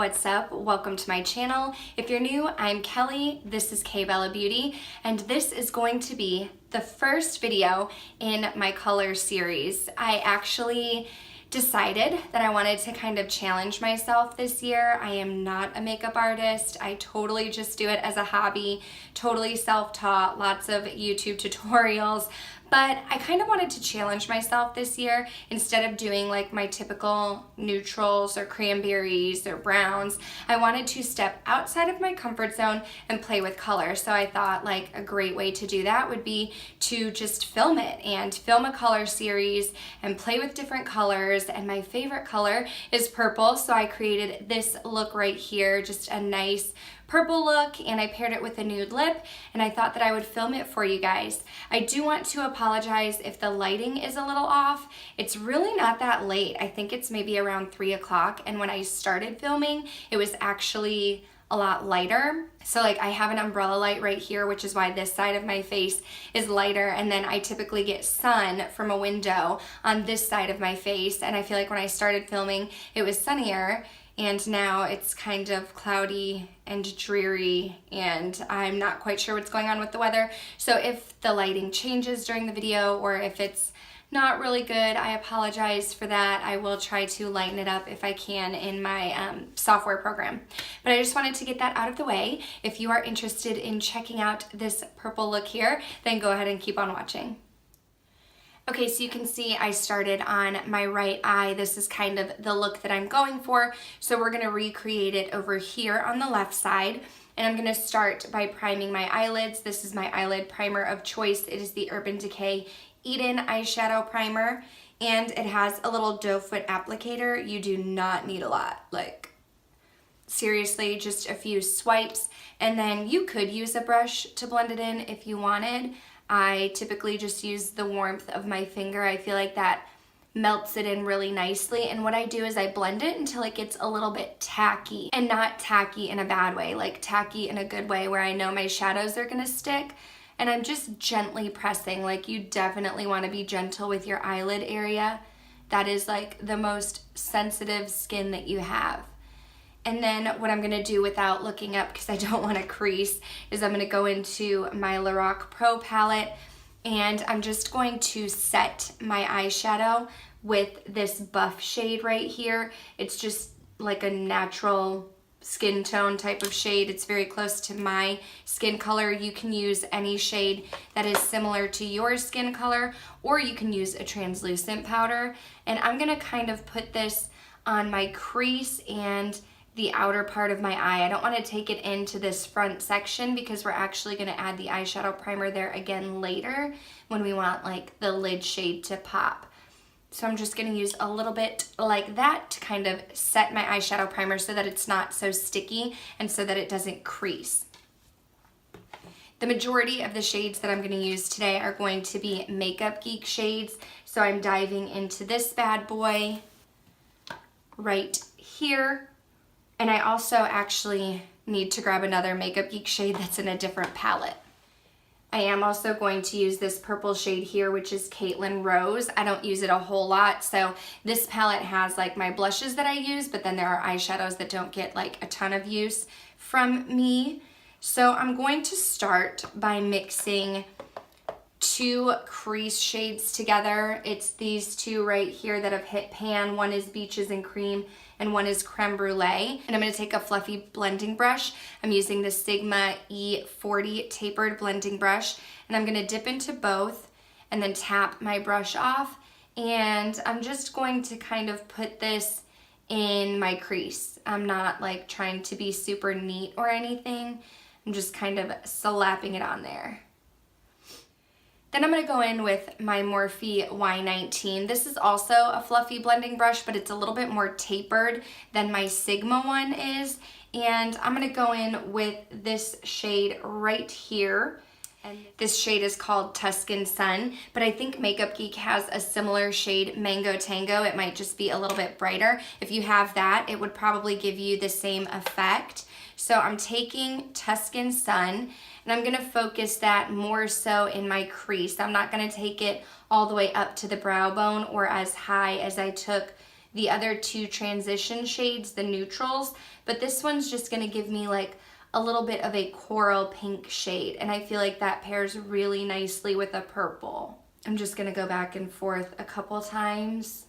what's up? Welcome to my channel. If you're new, I'm Kelly, this is KBellaBeauty, and this is going to be the first video in my color series. I actually decided that I wanted to kind of challenge myself this year. I am not a makeup artist. I totally just do it as a hobby, totally self-taught, lots of YouTube tutorials. But I kind of wanted to challenge myself this year. Instead of doing like my typical neutrals or cranberries or browns, I wanted to step outside of my comfort zone and play with color. So I thought like a great way to do that would be to just film it and film a color series and play with different colors. And my favorite color is purple, so I created this look right here, just a nice purple look, and I paired it with a nude lip, and I thought that I would film it for you guys. I do want to apologize if the lighting is a little off. It's really not that late. I think it's maybe around 3 o'clock, and when I started filming, it was actually a lot lighter. So like I have an umbrella light right here, which is why this side of my face is lighter, and then I typically get sun from a window on this side of my face, and I feel like when I started filming, it was sunnier, and now it's kind of cloudy and dreary, and I'm not quite sure what's going on with the weather. So if the lighting changes during the video or if it's not really good, I apologize for that. I will try to lighten it up if I can in my software program. But I just wanted to get that out of the way. If you are interested in checking out this purple look here, then go ahead and keep on watching. Okay, so you can see I started on my right eye. This is kind of the look that I'm going for. So we're gonna recreate it over here on the left side. And I'm gonna start by priming my eyelids. This is my eyelid primer of choice. It is the Urban Decay Eden eyeshadow primer. And it has a little doe foot applicator. You do not need a lot, like seriously, just a few swipes. And then you could use a brush to blend it in if you wanted. I typically just use the warmth of my finger. I feel like that melts it in really nicely. And what I do is I blend it until it gets a little bit tacky, and not tacky in a bad way, like tacky in a good way where I know my shadows are gonna stick. And I'm just gently pressing. Like, you definitely wanna be gentle with your eyelid area. That is like the most sensitive skin that you have. And then what I'm gonna do without looking up, because I don't want to crease, is I'm gonna go into my Lorac Pro palette, and I'm just going to set my eyeshadow with this buff shade right here. It's just like a natural skin tone type of shade. It's very close to my skin color. You can use any shade that is similar to your skin color, or you can use a translucent powder. And I'm gonna kind of put this on my crease and the outer part of my eye. I don't want to take it into this front section because we're actually going to add the eyeshadow primer there again later when we want like the lid shade to pop. So I'm just going to use a little bit like that to kind of set my eyeshadow primer so that it's not so sticky and so that it doesn't crease. The majority of the shades that I'm going to use today are going to be MAKEUPGEEK shades. So I'm diving into this bad boy right here. And I also actually need to grab another MAKEUPGEEK shade that's in a different palette. I am also going to use this purple shade here, which is Caitlyn Rose. I don't use it a whole lot, so this palette has like my blushes that I use, but then there are eyeshadows that don't get like a ton of use from me. So I'm going to start by mixing two crease shades together. It's these two right here that have hit pan. One is Beaches and Cream, and one is Creme Brulee. And I'm gonna take a fluffy blending brush. I'm using the Sigma E40 tapered blending brush, and I'm gonna dip into both and then tap my brush off. And I'm just going to kind of put this in my crease. I'm not like trying to be super neat or anything. I'm just kind of slapping it on there. Then I'm going to go in with my Morphe Y19. This is also a fluffy blending brush, but it's a little bit more tapered than my Sigma one is. And I'm going to go in with this shade right here. And this shade is called Tuscan Sun, but I think MAKEUPGEEK has a similar shade, Mango Tango. It might just be a little bit brighter. If you have that, it would probably give you the same effect. So I'm taking Tuscan Sun, and I'm gonna focus that more so in my crease. I'm not gonna take it all the way up to the brow bone or as high as I took the other two transition shades, the neutrals, but this one's just gonna give me like a little bit of a coral pink shade, and I feel like that pairs really nicely with a purple. I'm just gonna go back and forth a couple times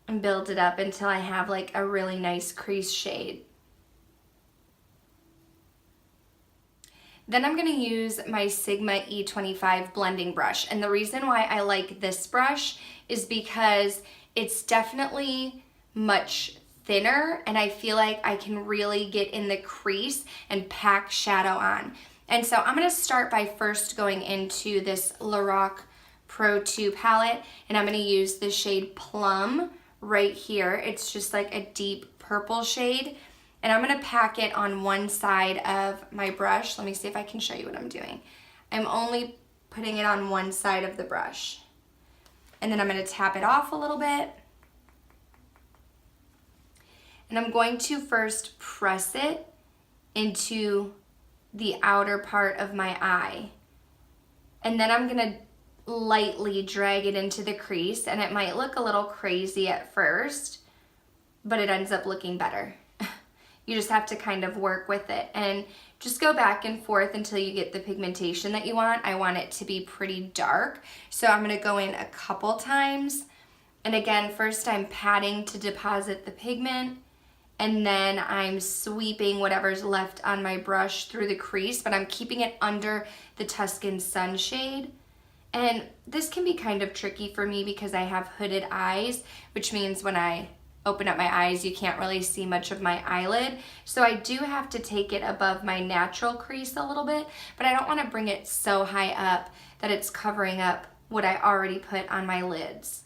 and build it up until I have like a really nice crease shade. Then I'm gonna use my Sigma E25 blending brush, and the reason why I like this brush is because it's definitely much thinner, and I feel like I can really get in the crease and pack shadow on. And so I'm gonna start by first going into this Lorac Pro 2 palette, and I'm gonna use the shade Plum right here. It's just like a deep purple shade, and I'm gonna pack it on one side of my brush. Let me see if I can show you what I'm doing. I'm only putting it on one side of the brush, and then I'm gonna tap it off a little bit. And I'm going to first press it into the outer part of my eye. And then I'm gonna lightly drag it into the crease, and it might look a little crazy at first, but it ends up looking better. You just have to kind of work with it and just go back and forth until you get the pigmentation that you want. I want it to be pretty dark, so I'm gonna go in a couple times. And again, first I'm patting to deposit the pigment, and then I'm sweeping whatever's left on my brush through the crease, but I'm keeping it under the Tuscan Sunshade. And this can be kind of tricky for me because I have hooded eyes, which means when I open up my eyes, you can't really see much of my eyelid. So I do have to take it above my natural crease a little bit, but I don't want to bring it so high up that it's covering up what I already put on my lids.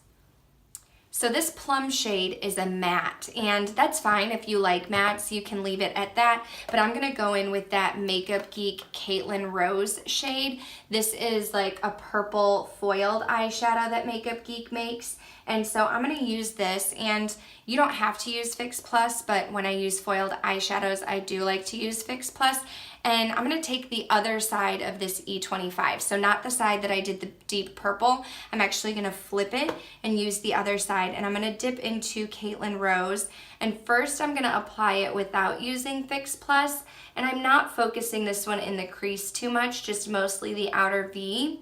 So this Plum shade is a matte, and that's fine if you like mattes, you can leave it at that, but I'm gonna go in with that MAKEUPGEEK Caitlyn Rose shade. This is like a purple foiled eyeshadow that MAKEUPGEEK makes, and so I'm gonna use this, and you don't have to use Fix Plus, but when I use foiled eyeshadows, I do like to use Fix Plus. And I'm gonna take the other side of this E25. So not the side that I did the deep purple. I'm actually gonna flip it and use the other side. And I'm gonna dip into Caitlyn Rose. And first I'm gonna apply it without using Fix Plus. And I'm not focusing this one in the crease too much, just mostly the outer V.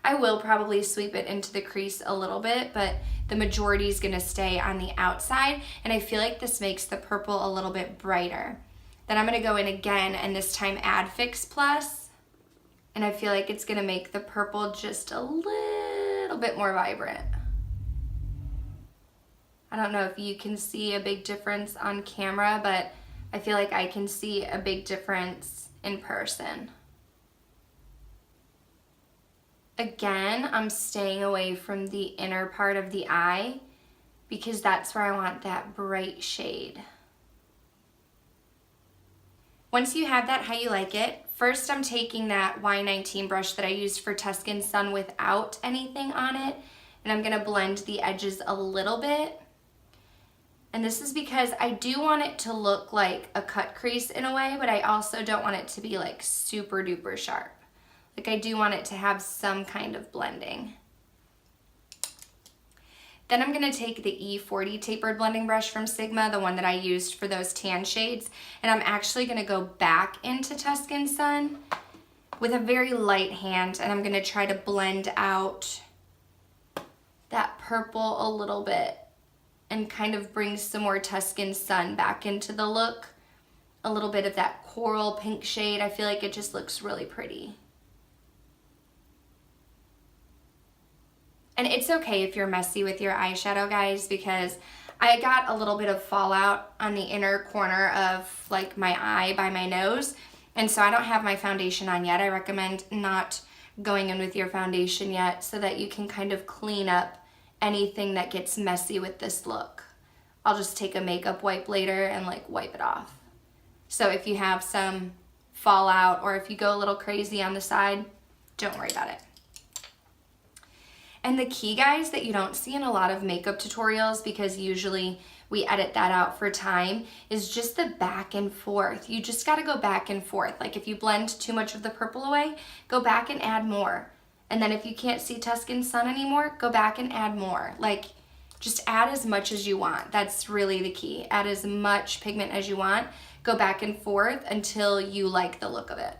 I will probably sweep it into the crease a little bit, but the majority is gonna stay on the outside. And I feel like this makes the purple a little bit brighter. Then I'm gonna go in again and this time add Fix Plus. And I feel like it's gonna make the purple just a little bit more vibrant. I don't know if you can see a big difference on camera, but I feel like I can see a big difference in person. Again, I'm staying away from the inner part of the eye because that's where I want that bright shade. Once you have that how you like it, first I'm taking that Y19 brush that I used for Tuscan Sun without anything on it, and I'm gonna blend the edges a little bit. And this is because I do want it to look like a cut crease in a way, but I also don't want it to be like super duper sharp. Like I do want it to have some kind of blending. Then I'm gonna take the E40 tapered blending brush from Sigma, the one that I used for those tan shades, and I'm actually gonna go back into Tuscan Sun with a very light hand, and I'm gonna try to blend out that purple a little bit and kind of bring some more Tuscan Sun back into the look. A little bit of that coral pink shade. I feel like it just looks really pretty. And it's okay if you're messy with your eyeshadow, guys, because I got a little bit of fallout on the inner corner of like my eye by my nose. And so I don't have my foundation on yet. I recommend not going in with your foundation yet so that you can kind of clean up anything that gets messy with this look. I'll just take a makeup wipe later and like wipe it off. So if you have some fallout or if you go a little crazy on the side, don't worry about it. And the key, guys, that you don't see in a lot of makeup tutorials, because usually we edit that out for time, is just the back and forth. You just gotta go back and forth. Like if you blend too much of the purple away, go back and add more. And then if you can't see Tuscan Sun anymore, go back and add more. Like Just add as much as you want. That's really the key. Add as much pigment as you want. Go back and forth until you like the look of it.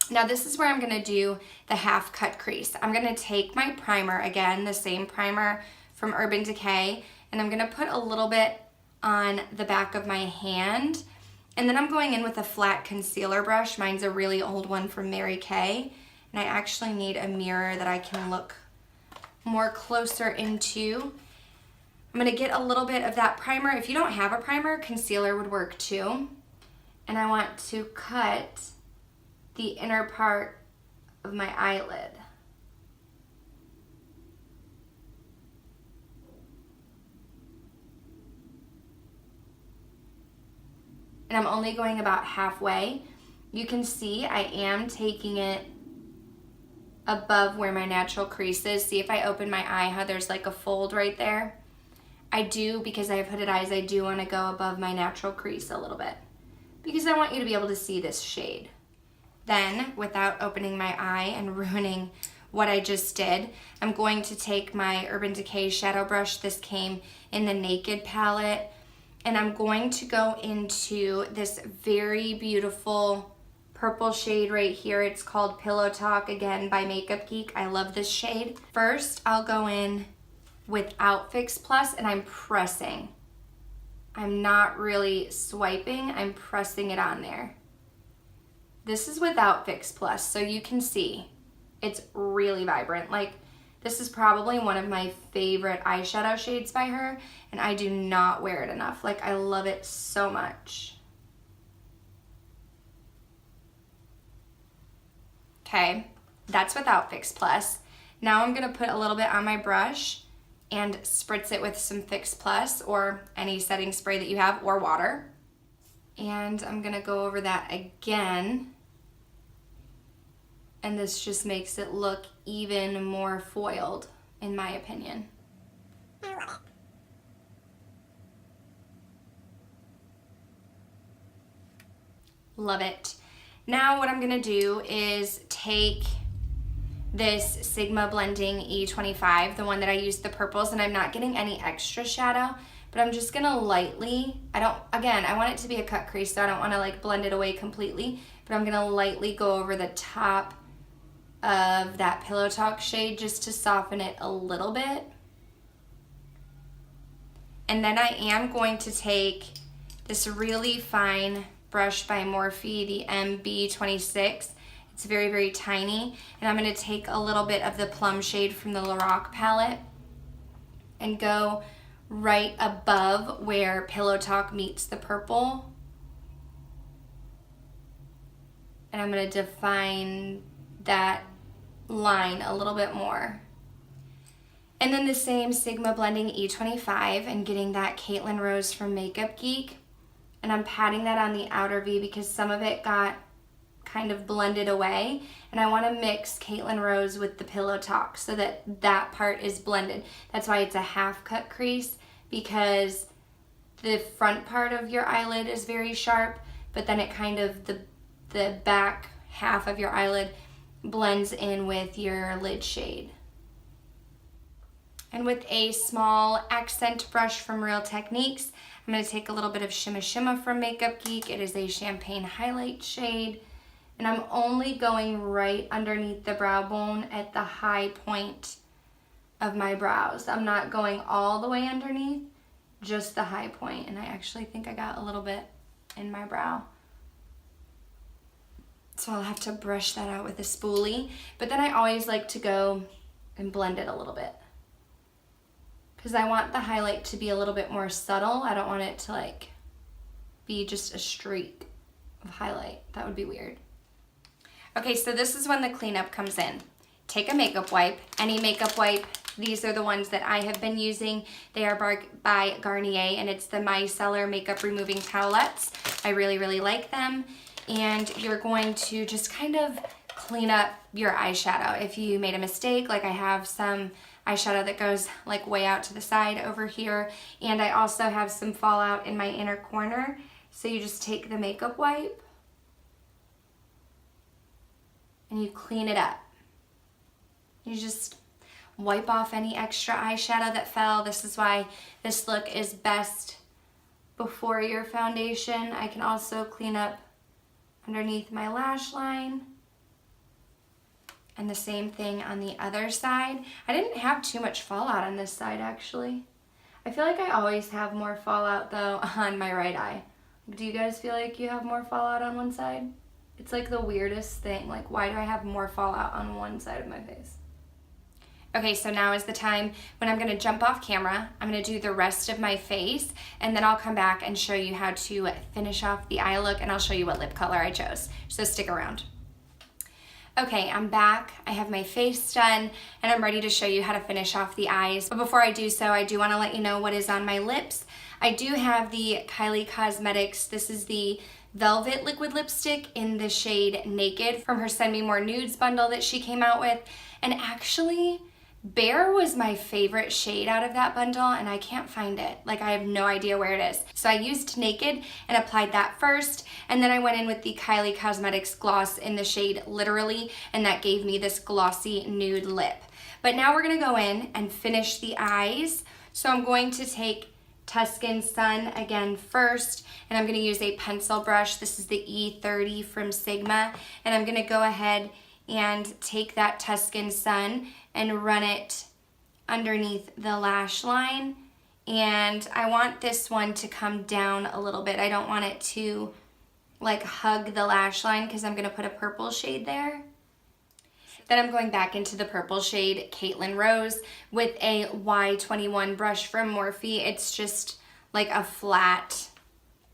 Now this is where I'm gonna do the half cut crease. I'm gonna take my primer, again, the same primer from Urban Decay, and I'm gonna put a little bit on the back of my hand. And then I'm going in with a flat concealer brush. Mine's a really old one from Mary Kay. And I actually need a mirror that I can look more closer into. I'm gonna get a little bit of that primer. If you don't have a primer, concealer would work too. And I want to cut the inner part of my eyelid. And I'm only going about halfway. You can see I am taking it above where my natural crease is. See if I open my eye how there's like a fold right there? I do, because I have hooded eyes, I do want to go above my natural crease a little bit because I want you to be able to see this shade. Then, without opening my eye and ruining what I just did, I'm going to take my Urban Decay shadow brush. This came in the Naked palette. And I'm going to go into this very beautiful purple shade right here. It's called Pillow Talk, again, by MAKEUPGEEK. I love this shade. First, I'll go in without Fix Plus, and I'm pressing. I'm not really swiping, I'm pressing it on there. This is without Fix Plus, so you can see it's really vibrant. Like, this is probably one of my favorite eyeshadow shades by her, and I do not wear it enough. Like, I love it so much. Okay, that's without Fix Plus. Now I'm gonna put a little bit on my brush and spritz it with some Fix Plus or any setting spray that you have, or water. And I'm gonna go over that again. And this just makes it look even more foiled, in my opinion. Love it. Now what I'm gonna do is take this Sigma Blending E25, the one that I used the purples, and I'm not getting any extra shadow, but I'm just gonna lightly, I want it to be a cut crease, so I don't wanna like blend it away completely, but I'm gonna lightly go over the top of that Pillow Talk shade just to soften it a little bit. And then I am going to take this really fine brush by Morphe, the MB26. It's very, very tiny. And I'm gonna take a little bit of the plum shade from the Lorac palette and go right above where Pillow Talk meets the purple. And I'm gonna define that line a little bit more. And then the same Sigma Blending E25 and getting that Caitlyn Rose from MAKEUPGEEK, and I'm patting that on the outer V because some of it got kind of blended away, and I want to mix Caitlyn Rose with the Pillow Talk so that that part is blended. That's why it's a half cut crease, because the front part of your eyelid is very sharp, but then it kind of, the back half of your eyelid blends in with your lid shade. And with a small accent brush from Real Techniques, I'm going to take a little bit of Shimma Shimma from MAKEUPGEEK. It is a champagne highlight shade, and I'm only going right underneath the brow bone at the high point of my brows. I'm not going all the way underneath, just the high point, and I actually think I got a little bit in my brow. So I'll have to brush that out with a spoolie. But then I always like to go and blend it a little bit, because I want the highlight to be a little bit more subtle. I don't want it to like be just a streak of highlight. That would be weird. Okay, so this is when the cleanup comes in. Take a makeup wipe, any makeup wipe. These are the ones that I have been using. They are by Garnier, and it's the Micellar Makeup Removing Towelettes. I really, really like them. And you're going to just kind of clean up your eyeshadow. If you made a mistake, like I have some eyeshadow that goes like way out to the side over here, and I also have some fallout in my inner corner. So you just take the makeup wipe and you clean it up. You just wipe off any extra eyeshadow that fell. This is why this look is best before your foundation. I can also clean up underneath my lash line. And the same thing on the other side. I didn't have too much fallout on this side actually. I feel like I always have more fallout though on my right eye. Do you guys feel like you have more fallout on one side? It's like the weirdest thing. Like, why do I have more fallout on one side of my face? Okay, so now is the time when I'm gonna jump off camera. I'm gonna do the rest of my face, and then I'll come back and show you how to finish off the eye look, and I'll show you what lip color I chose. So stick around. Okay, I'm back. I have my face done, and I'm ready to show you how to finish off the eyes. But before I do so, I do wanna let you know what is on my lips. I do have the Kylie Cosmetics. This is the Velvet Liquid Lipstick in the shade Naked from her Send Me More Nudes bundle that she came out with. And actually, Bear was my favorite shade out of that bundle, and I can't find it. Like, I have no idea where it is. So I used Naked and applied that first, and then I went in with the Kylie Cosmetics gloss in the shade Literally, and that gave me this glossy nude lip. But now we're gonna go in and finish the eyes. So I'm going to take Tuscan Sun again first, and I'm gonna use a pencil brush. This is the E30 from Sigma, and I'm gonna go ahead and take that Tuscan Sun and run it underneath the lash line. And I want this one to come down a little bit. I don't want it to like hug the lash line because I'm gonna put a purple shade there. Then I'm going back into the purple shade Caitlyn Rose with a Y21 brush from Morphe. It's just like a flat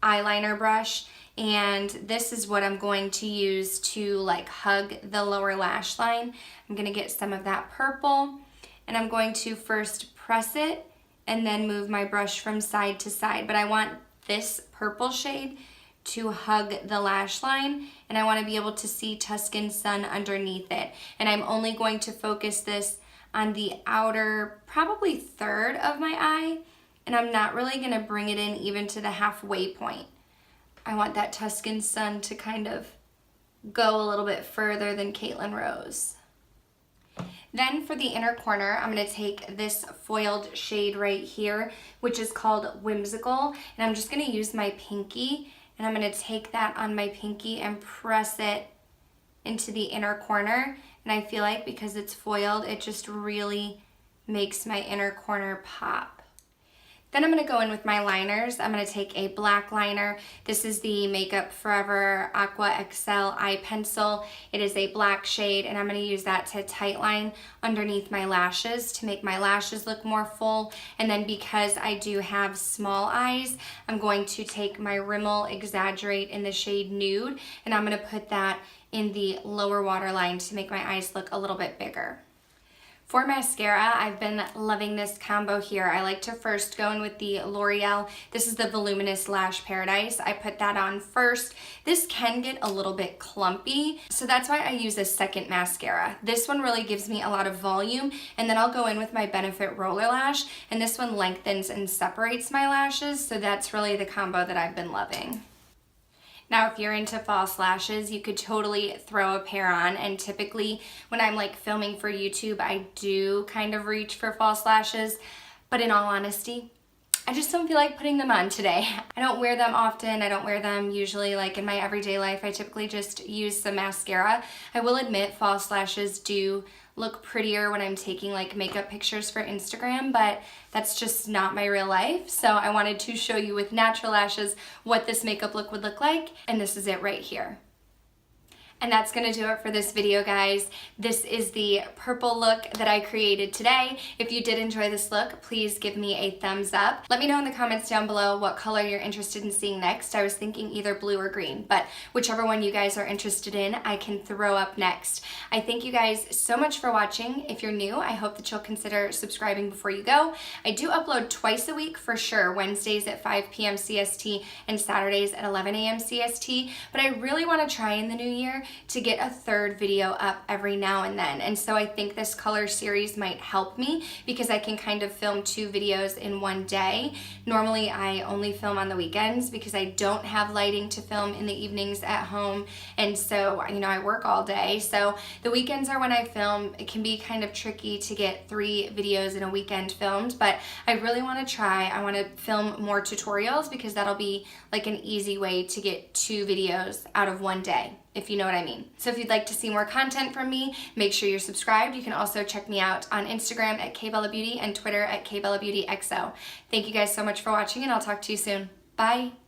eyeliner brush. And this is what I'm going to use to like hug the lower lash line. I'm gonna get some of that purple, and I'm going to first press it and then move my brush from side to side. But I want this purple shade to hug the lash line, and I want to be able to see Tuscan Sun underneath it. And I'm only going to focus this on the outer, probably third of my eye, and I'm not really gonna bring it in even to the halfway point. I want that Tuscan Sun to kind of go a little bit further than Caitlyn Rose. Then for the inner corner, I'm gonna take this foiled shade right here, which is called Whimsical, and I'm just gonna use my pinky, and I'm gonna take that on my pinky and press it into the inner corner. And I feel like because it's foiled, it just really makes my inner corner pop. Then I'm gonna go in with my liners. I'm gonna take a black liner. This is the Makeup Forever Aqua XL Eye Pencil. It is a black shade, and I'm gonna use that to tightline underneath my lashes to make my lashes look more full. And then because I do have small eyes, I'm going to take my Rimmel Exaggerate in the shade Nude, and I'm gonna put that in the lower waterline to make my eyes look a little bit bigger. For mascara, I've been loving this combo here. I like to first go in with the L'Oreal. This is the Voluminous Lash Paradise. I put that on first. This can get a little bit clumpy, so that's why I use a second mascara. This one really gives me a lot of volume, and then I'll go in with my Benefit Roller Lash, and this one lengthens and separates my lashes, so that's really the combo that I've been loving. Now, if you're into false lashes, you could totally throw a pair on, and typically when I'm like filming for YouTube, I do kind of reach for false lashes, but in all honesty, I just don't feel like putting them on today. I don't wear them often. I don't wear them usually like in my everyday life. I typically just use some mascara. I will admit false lashes do look prettier when I'm taking like makeup pictures for Instagram, but that's just not my real life. So I wanted to show you with natural lashes what this makeup look would look like, and this is it right here. And that's gonna do it for this video, guys. This is the purple look that I created today. If you did enjoy this look, please give me a thumbs up. Let me know in the comments down below what color you're interested in seeing next. I was thinking either blue or green, but whichever one you guys are interested in, I can throw up next. I thank you guys so much for watching. If you're new, I hope that you'll consider subscribing before you go. I do upload twice a week for sure, Wednesdays at 5 p.m. CST and Saturdays at 11 a.m. CST, but I really wanna try in the new year to get a third video up every now and then. And so I think this color series might help me because I can kind of film 2 videos in one day. Normally I only film on the weekends because I don't have lighting to film in the evenings at home, and so I work all day. So the weekends are when I film. It can be kind of tricky to get 3 videos in a weekend filmed, but I really want to try. I want to film more tutorials because that'll be like an easy way to get 2 videos out of one day, if you know what I mean. So if you'd like to see more content from me, make sure you're subscribed. You can also check me out on Instagram at KBellaBeauty and Twitter at KBellaBeautyXO. Thank you guys so much for watching, and I'll talk to you soon. Bye.